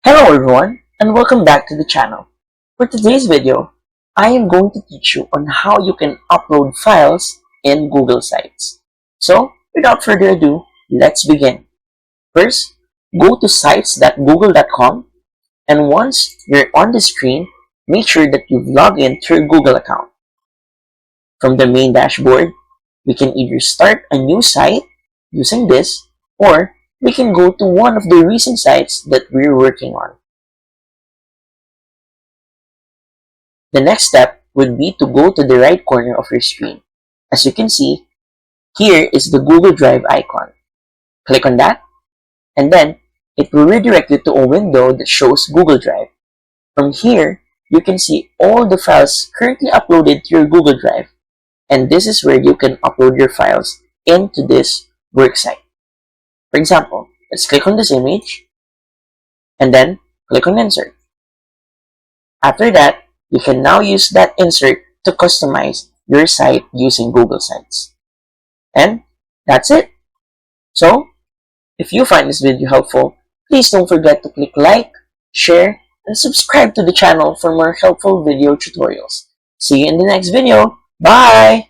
Hello everyone and welcome back to the channel. For today's video, I am going to teach you on how you can upload files in Google Sites. So without further ado, let's begin. First, go to sites.google.com and once you're on the screen, make sure that you've logged in to your Google account. From the main dashboard, we can either start a new site using this or we can go to one of the recent sites that we're working on. The next step would be to go to the right corner of your screen. As you can see, here is the Google Drive icon. Click on that, and then it will redirect you to a window that shows Google Drive. From here, you can see all the files currently uploaded to your Google Drive, and this is where you can upload your files into this work site. For example, let's click on this image and then click on Insert. After that, you can now use that insert to customize your site using Google Sites. And that's it. So, if you find this video helpful, please don't forget to click like, share, and subscribe to the channel for more helpful video tutorials. See you in the next video. Bye!